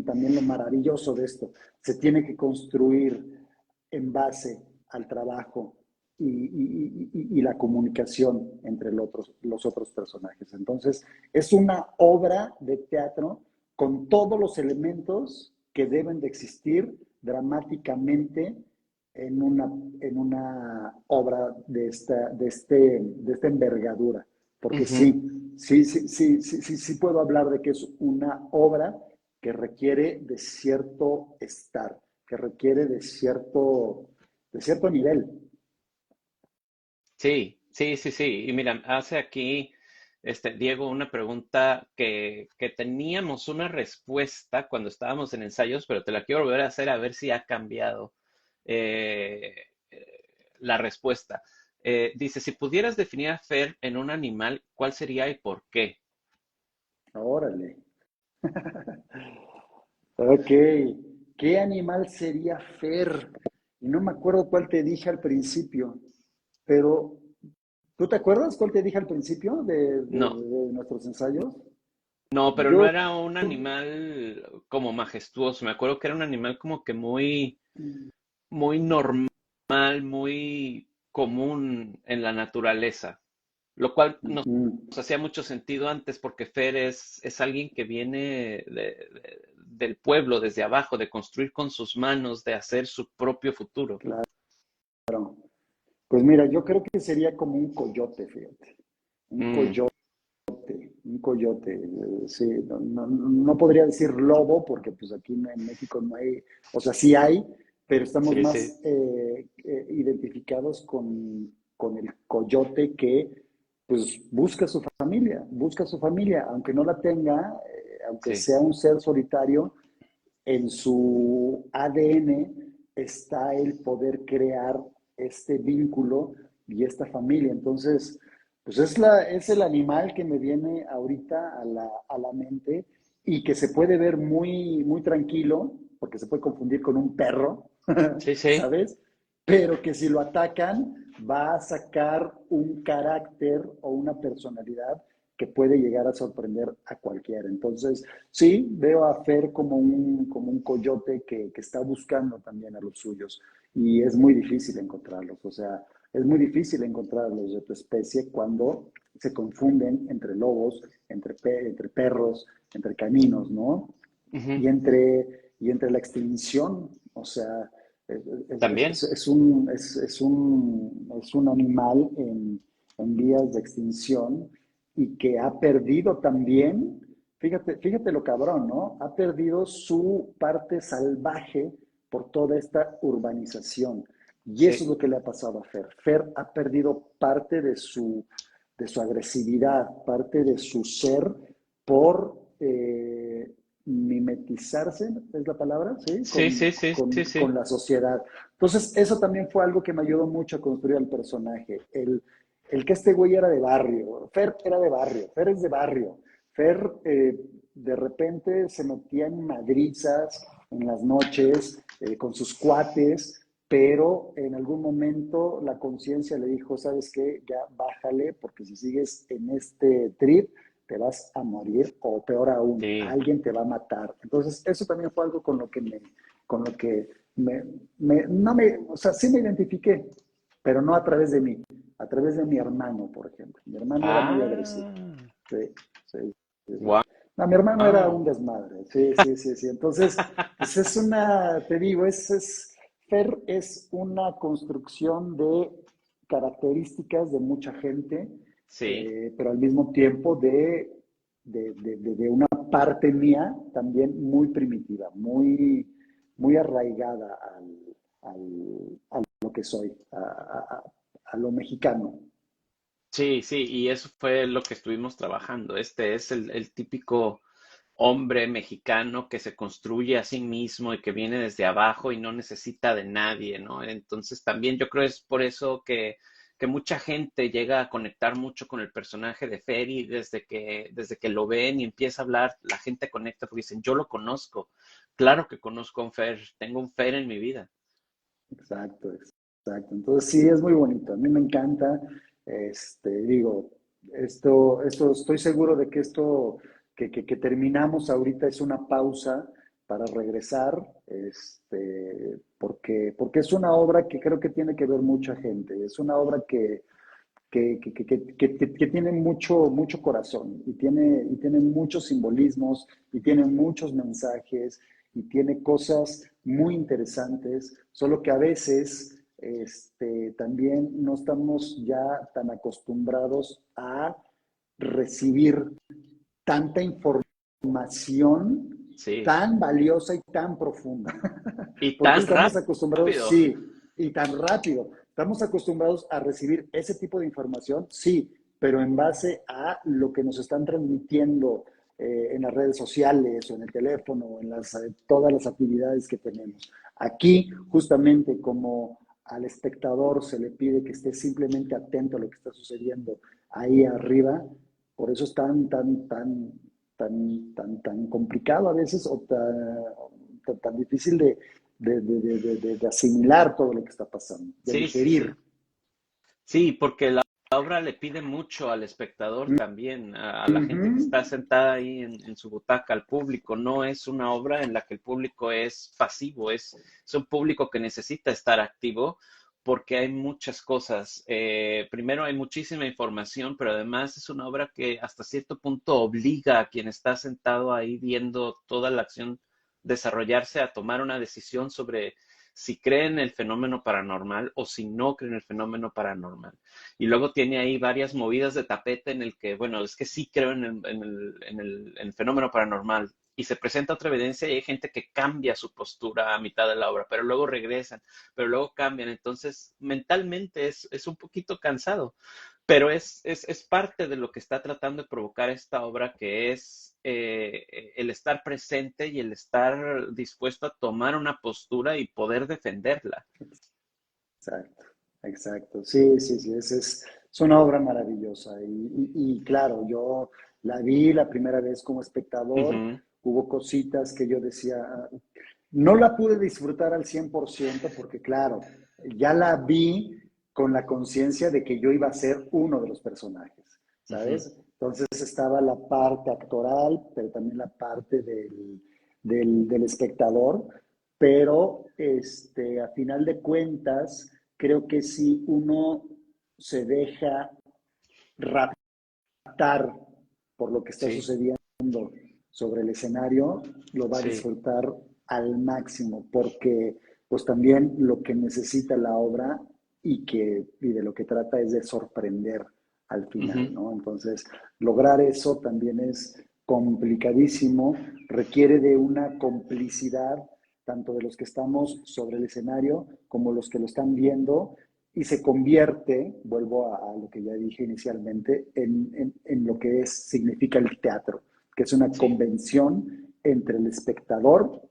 también lo maravilloso de esto. Se tiene que construir en base al trabajo y la comunicación entre los otros personajes. Entonces, es una obra de teatro con todos los elementos que deben de existir dramáticamente en una obra de esta envergadura. Porque ujú. sí puedo hablar de que es una obra que requiere de cierto estar, que requiere de cierto nivel. Sí, sí, sí, sí. Y mira, hace aquí Diego una pregunta que teníamos una respuesta cuando estábamos en ensayos, pero te la quiero volver a hacer a ver si ha cambiado eh, eh, la respuesta. Dice, si pudieras definir a Fer en un animal, ¿cuál sería y por qué? Órale. Ok. ¿Qué animal sería Fer? Y no me acuerdo cuál te dije al principio, pero ¿tú te acuerdas cuál te dije al principio No, de nuestros ensayos? no, pero no Yo, era un animal como majestuoso. Me acuerdo que era un animal como que muy normal, muy común en la naturaleza, lo cual ujú, nos hacía mucho sentido antes porque Fer es alguien que viene del pueblo, desde abajo, de construir con sus manos, de hacer su propio futuro. claro. Pues mira, yo creo que sería como un coyote, fíjate. Un Mm, coyote, un coyote. Sí, no podría decir lobo porque pues aquí en México no hay, o sea, sí hay, pero estamos sí, sí, más identificados con el coyote que pues busca su familia, aunque no la tenga, aunque sí, sea un ser solitario, en su ADN está el poder crear este vínculo y esta familia. Entonces, pues es el animal que me viene ahorita a la mente y que se puede ver muy tranquilo, porque se puede confundir con un perro, sí, sí, ¿sabes? Pero que si lo atacan va a sacar un carácter o una personalidad que puede llegar a sorprender a cualquiera. Entonces, sí, veo a Fer como un coyote que está buscando también a los suyos y es muy difícil encontrarlos. O sea, es muy difícil encontrarlos de tu especie cuando se confunden entre lobos, entre perros, entre caninos, ¿no? ujú, Y entre la extinción. O sea, también, es un animal en vías de extinción y que ha perdido también, fíjate lo cabrón, ¿no? Ha perdido su parte salvaje por toda esta urbanización. Y eso sí, es lo que le ha pasado a Fer. Fer ha perdido parte de su agresividad, parte de su ser por mimetizarse, es la palabra, ¿sí? sí, sí, sí, sí, Con sí, la sociedad. Entonces, eso también fue algo que me ayudó mucho a construir al personaje. El que este güey era de barrio, Fer era de barrio, Fer es de barrio. Fer de repente se metía en madrizas en las noches con sus cuates, pero en algún momento la conciencia le dijo, ¿sabes qué? Ya bájale, porque si sigues en este trip, te vas a morir, o peor aún, sí. alguien te va a matar. Entonces, eso también fue algo con lo que no me, o sea, sí me identifiqué, pero no a través de mí, a través de mi hermano, por ejemplo. Mi hermano era muy agresivo. Ah, Sí, sí, sí, sí. wow. No, mi hermano era un desmadre. Sí. Entonces, pues es una, te digo, Fer es una construcción de características de mucha gente, Sí, pero al mismo tiempo de una parte mía también muy primitiva, muy arraigada a lo que soy, a lo mexicano. sí, sí, y eso fue lo que estuvimos trabajando. Este es el típico hombre mexicano que se construye a sí mismo y que viene desde abajo y no necesita de nadie, ¿no? Entonces también yo creo es por eso que mucha gente llega a conectar mucho con el personaje de Ferry desde que lo ven y empieza a hablar, la gente conecta porque dicen, yo lo conozco, claro que conozco a un Fer, tengo un Fer en mi vida. Exacto, exacto. Entonces sí, es muy bonito. A mí me encanta. Digo, estoy seguro de que esto que terminamos ahorita es una pausa para regresar, porque es una obra que creo que tiene que ver mucha gente. Es una obra que tiene mucho corazón y tiene muchos simbolismos y tiene muchos mensajes y tiene cosas muy interesantes, solo que a veces también no estamos ya tan acostumbrados a recibir tanta información Sí, tan valiosa y tan profunda, y porque tan estamos acostumbrados, rápido. sí, y tan rápido. Estamos acostumbrados a recibir ese tipo de información, sí, pero en base a lo que nos están transmitiendo en las redes sociales o en el teléfono o en todas las actividades que tenemos. Aquí, justamente como al espectador se le pide que esté simplemente atento a lo que está sucediendo ahí arriba, por eso es tan complicado a veces o tan difícil de asimilar todo lo que está pasando, de Sí, sí, sí. digerir. Sí, porque la obra le pide mucho al espectador también, a la gente que Ujú. está sentada ahí en su butaca, al público. No es una obra en la que el público es pasivo, es un público que necesita estar activo porque hay muchas cosas. Primero hay muchísima información, pero además es una obra que hasta cierto punto obliga a quien está sentado ahí viendo toda la acción desarrollarse a tomar una decisión sobre si cree en el fenómeno paranormal o si no cree en el fenómeno paranormal. Y luego tiene ahí varias movidas de tapete en el que, bueno, es que sí creo en el fenómeno paranormal. Y se presenta otra evidencia y hay gente que cambia su postura a mitad de la obra, pero luego regresan, pero luego cambian. Entonces, mentalmente es un poquito cansado, pero es parte de lo que está tratando de provocar esta obra, que es el estar presente y el estar dispuesto a tomar una postura y poder defenderla. Exacto, exacto. Sí, sí, sí, es una obra maravillosa. Y claro, yo la vi la primera vez como espectador, Ujú, hubo cositas que yo decía, no la pude disfrutar al 100% porque claro, ya la vi con la conciencia de que yo iba a ser uno de los personajes, ujú. ¿sabes? Entonces estaba la parte actoral, pero también la parte del espectador, pero a final de cuentas, creo que si uno se deja raptar por lo que está Sí, sucediendo sobre el escenario, lo va a sí. disfrutar al máximo, porque pues también lo que necesita la obra y de lo que trata es de sorprender al final, Ujú. ¿no? Entonces, lograr eso también es complicadísimo, requiere de una complicidad tanto de los que estamos sobre el escenario como los que lo están viendo y se convierte, vuelvo a lo que ya dije inicialmente, en lo que significa el teatro, que es una Sí. convención entre el espectador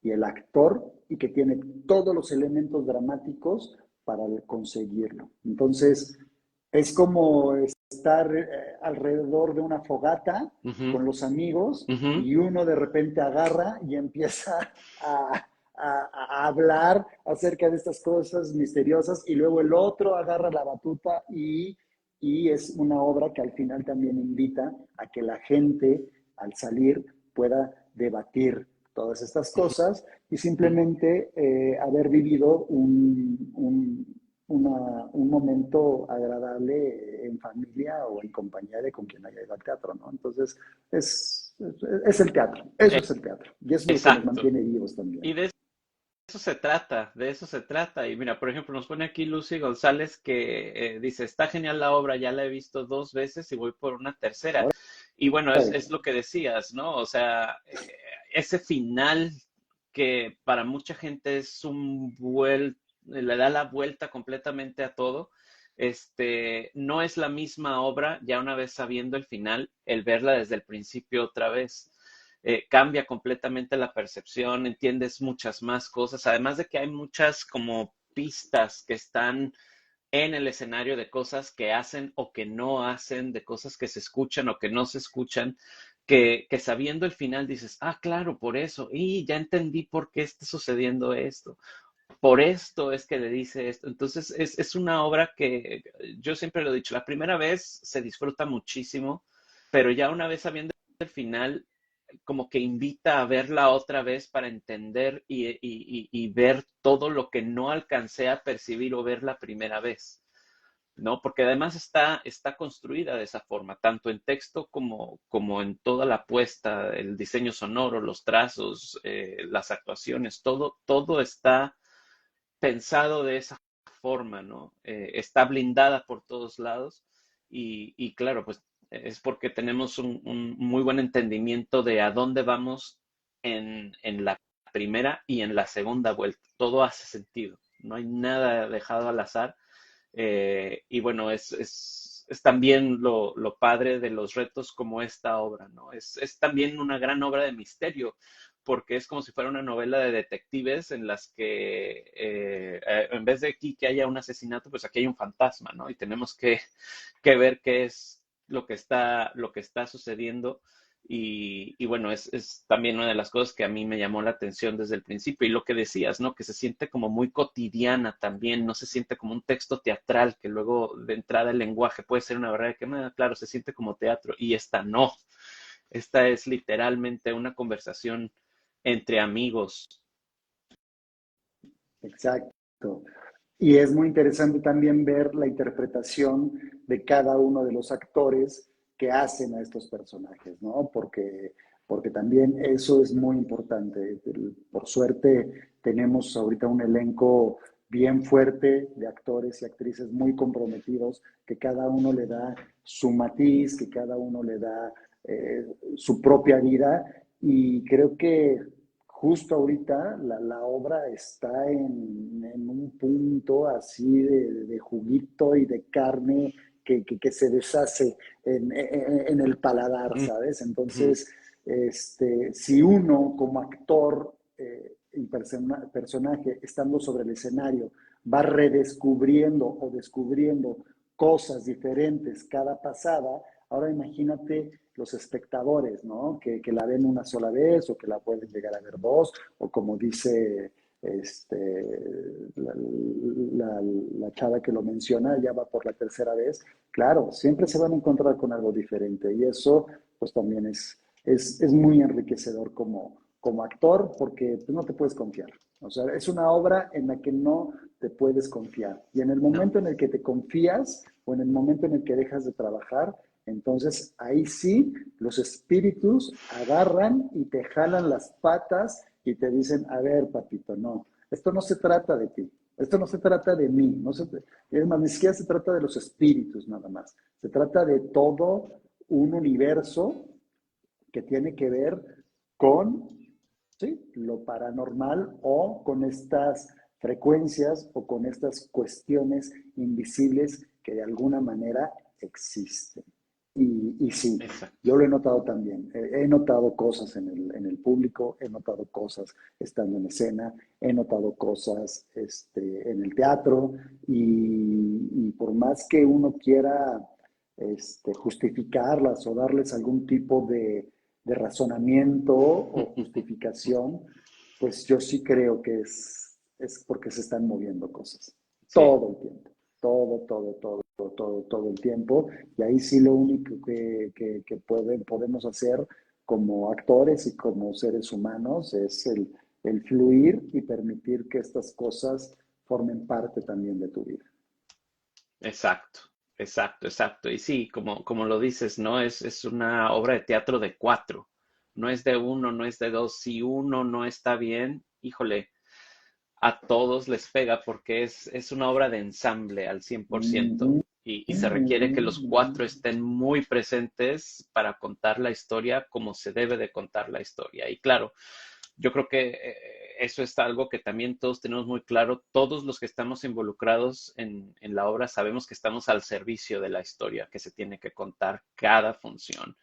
y el actor y que tiene todos los elementos dramáticos para conseguirlo. Entonces, es como estar alrededor de una fogata Ujú, con los amigos ujú. y uno de repente agarra y empieza a hablar acerca de estas cosas misteriosas y luego el otro agarra la batuta y es una obra que al final también invita a que la gente al salir pueda debatir todas estas cosas y Ujú. simplemente haber vivido un momento agradable en familia o en compañía de con quien haya ido al teatro, ¿no? Entonces, es el teatro, eso E- es el teatro y eso es lo que nos Exacto. mantiene vivos también. Y de eso se trata, de eso se trata. Y mira, por ejemplo, nos pone aquí Lucy González que dice, está genial la obra, ya la he visto 2 veces y voy por una tercera. Y bueno, Órale. es lo que decías, ¿no? O sea, ese final que para mucha gente es le da la vuelta completamente a todo. No es la misma obra, ya una vez sabiendo el final, el verla desde el principio otra vez cambia completamente la percepción, entiendes muchas más cosas, además de que hay muchas como pistas que están en el escenario de cosas que hacen o que no hacen, de cosas que se escuchan o que no se escuchan, que sabiendo el final dices, ah, claro, por eso, y ya entendí por qué está sucediendo esto, por esto es que le dice esto. Entonces es una obra que yo siempre lo he dicho, la primera vez se disfruta muchísimo, pero ya una vez sabiendo el final, como que invita a verla otra vez para entender y ver todo lo que no alcancé a percibir o ver la primera vez, ¿no? Porque además está construida de esa forma, tanto en texto como en toda la puesta, el diseño sonoro, los trazos, las actuaciones, todo está pensado de esa forma, ¿no? Está blindada por todos lados y claro, pues es porque tenemos un muy buen entendimiento de a dónde vamos en la primera y en la segunda vuelta. Todo hace sentido, no hay nada dejado al azar. Y bueno, es también lo padre de los retos como esta obra, ¿no? Es también una gran obra de misterio, porque es como si fuera una novela de detectives en las que en vez de aquí que haya un asesinato, pues aquí hay un fantasma, ¿no? Y tenemos que ver qué es lo que está sucediendo. Y bueno, es también una de las cosas que a mí me llamó la atención desde el principio. Y lo que decías, ¿no? Que se siente como muy cotidiana también, no se siente como un texto teatral, que luego de entrada el lenguaje puede ser una barrera que, claro, se siente como teatro. Y esta no. Esta es literalmente una conversación entre amigos. Exacto. Y es muy interesante también ver la interpretación de cada uno de los actores que hacen a estos personajes, ¿no? Porque también eso es muy importante. Por suerte tenemos ahorita un elenco bien fuerte de actores y actrices muy comprometidos, que cada uno le da su matiz, que cada uno le da su propia vida. Y creo que justo ahorita la obra está en un punto así de juguito y de carne que se deshace en el paladar, Mm ¿sabes? -hmm. Entonces, si uno como actor y personaje estando sobre el escenario va redescubriendo o descubriendo cosas diferentes cada pasada, ahora imagínate los espectadores, ¿no? Que la ven una sola vez o que la pueden llegar a ver dos, o como dice la chava que lo menciona, ya va por la tercera vez. Claro, siempre se van a encontrar con algo diferente y eso pues también es muy enriquecedor como actor porque pues, no te puedes confiar. O sea, es una obra en la que no te puedes confiar. Y en el No. momento en el que te confías o en el momento en el que dejas de trabajar, entonces ahí sí los espíritus agarran y te jalan las patas y te dicen, a ver, papito, no, esto no se trata de ti, esto no se trata de mí, es más, ni siquiera se trata de los espíritus nada más, se trata de todo un universo que tiene que ver con, ¿sí?, lo paranormal o con estas frecuencias o con estas cuestiones invisibles que de alguna manera existen. Y sí, Exacto. yo lo he notado también. He notado cosas en el público, he notado cosas estando en escena, he notado cosas en el teatro y por más que uno quiera justificarlas o darles algún tipo de razonamiento o justificación, pues yo sí creo que es porque se están moviendo cosas Sí. todo el tiempo, todo el tiempo. Y ahí sí lo único que podemos hacer como actores y como seres humanos es el fluir y permitir que estas cosas formen parte también de tu vida. Exacto, exacto, exacto. Y sí, como lo dices, ¿no? Es una obra de teatro de cuatro. No es de uno, no es de dos. Si uno no está bien, híjole, a todos les pega porque es una obra de ensamble al 100% Ujú, y se requiere ujú, que los ujú. cuatro estén muy presentes para contar la historia como se debe de contar la historia. Y claro, yo creo que eso es algo que también todos tenemos muy claro. Todos los que estamos involucrados en la obra sabemos que estamos al servicio de la historia que se tiene que contar cada función.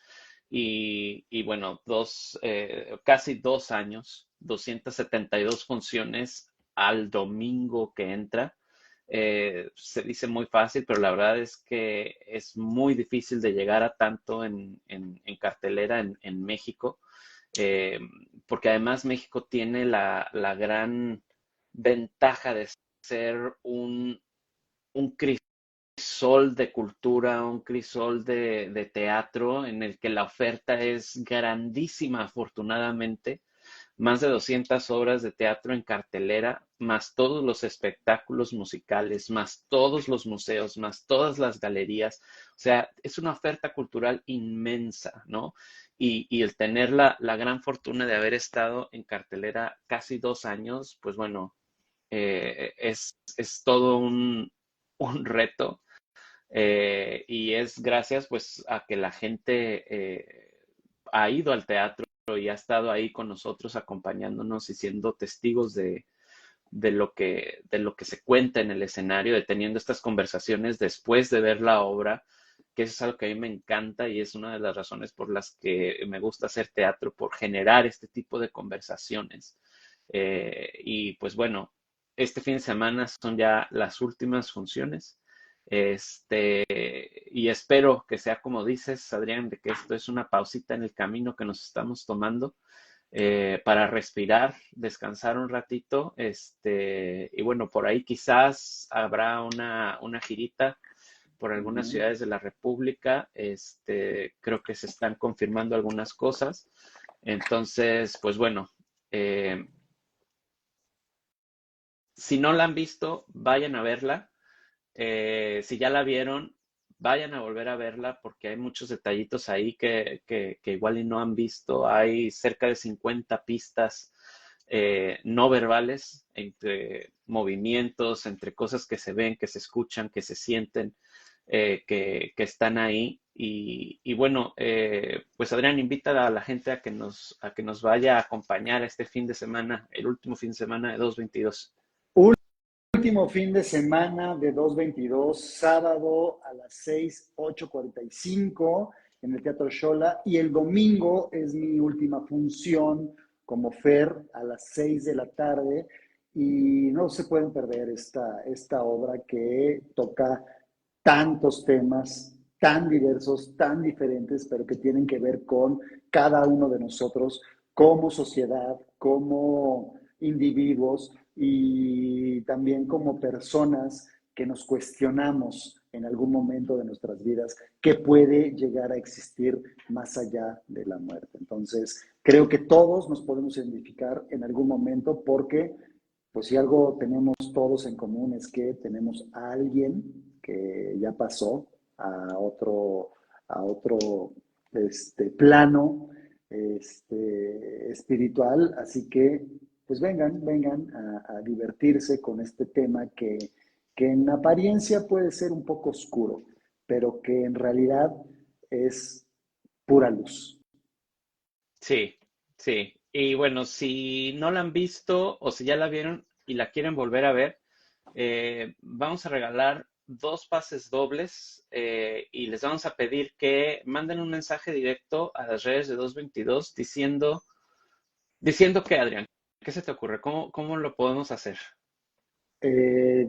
Y bueno, casi 2 años, 272 funciones al domingo que entra. Se dice muy fácil, pero la verdad es que es muy difícil de llegar a tanto en cartelera en México, eh, porque además México tiene la gran ventaja de ser un crisol de cultura, un crisol de teatro en el que la oferta es grandísima, afortunadamente. Más de 200 obras de teatro en cartelera, más todos los espectáculos musicales, más todos los museos, más todas las galerías. O sea, es una oferta cultural inmensa, ¿no? Y el tener la gran fortuna de haber estado en cartelera casi 2 años, pues bueno, es todo un reto, y es gracias pues a que la gente ha ido al teatro y ha estado ahí con nosotros acompañándonos y siendo testigos de lo que se cuenta en el escenario, de teniendo estas conversaciones después de ver la obra, que eso es algo que a mí me encanta y es una de las razones por las que me gusta hacer teatro, por generar este tipo de conversaciones. Y pues bueno, este fin de semana son ya las últimas funciones. Y espero que sea como dices, Adrián, de que esto es una pausita en el camino que nos estamos tomando, para respirar, descansar un ratito. Y bueno, por ahí quizás habrá una girita por algunas Ujú. ciudades de la República. Creo que se están confirmando algunas cosas. Entonces, pues bueno, eh, si no la han visto, vayan a verla. Si ya la vieron, vayan a volver a verla porque hay muchos detallitos ahí que igual y no han visto. Hay cerca de 50 pistas no verbales entre movimientos, entre cosas que se ven, que se escuchan, que se sienten, que están ahí. Y bueno, pues Adrián, invita a la gente a que nos vaya a acompañar este fin de semana, el último fin de semana de 2022. Último fin de semana de 222, sábado a las 6:45 en el Teatro Xola, y el domingo es mi última función como Fer a las 6 de la tarde, y no se pueden perder esta obra que toca tantos temas tan diversos, tan diferentes, pero que tienen que ver con cada uno de nosotros como sociedad, como individuos y también como personas que nos cuestionamos en algún momento de nuestras vidas qué puede llegar a existir más allá de la muerte. Entonces, creo que todos nos podemos identificar en algún momento porque, pues si algo tenemos todos en común es que tenemos a alguien que ya pasó a otro plano espiritual, así que pues vengan a divertirse con este tema que en apariencia puede ser un poco oscuro, pero que en realidad es pura luz. Sí, sí. Y bueno, si no la han visto o si ya la vieron y la quieren volver a ver, vamos a regalar 2 pases dobles, y les vamos a pedir que manden un mensaje directo a las redes de 222 diciendo que, Adrián, ¿qué se te ocurre? ¿Cómo lo podemos hacer? Eh,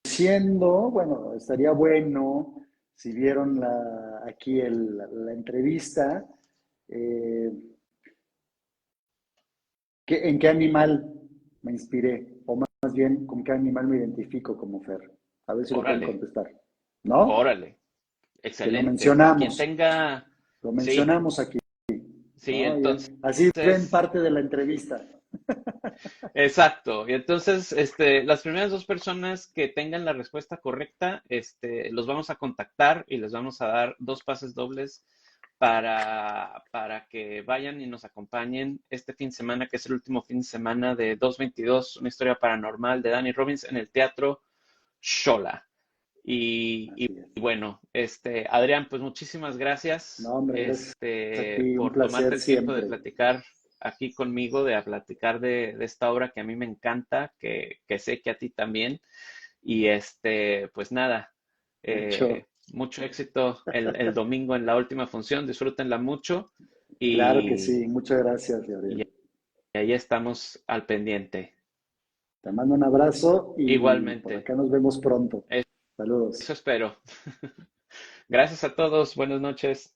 Diciendo, bueno, estaría bueno si vieron aquí la entrevista, eh, ¿en qué animal me inspiré? O más bien, ¿con qué animal me identifico como Fer? A ver si lo pueden Órale, contestar. ¿No? órale, Que excelente. Quien tenga, lo sí, mencionamos aquí, sí, ¿no? entonces, Y así ven parte de la entrevista. exacto. Y entonces, las primeras 2 personas que tengan la respuesta correcta, los vamos a contactar y les vamos a dar 2 pases dobles para que vayan y nos acompañen este fin de semana, que es el último fin de semana de 222, una historia paranormal de Danny Robbins en el Teatro Xola. Así es. Y bueno, Adrián, pues muchísimas No, gracias, hombre, gracias a ti, un por tomarte placer el tiempo de siempre. platicar aquí conmigo, de platicar de esta obra que a mí me encanta, que sé que a ti también. Y pues nada, Hecho, mucho éxito el domingo en la última función, disfrútenla mucho claro que y, sí. Muchas gracias, y Gabriel. ahí estamos al pendiente. Te mando un abrazo y por Igualmente, acá nos vemos pronto. eso Saludos. espero. Gracias a todos, buenas noches.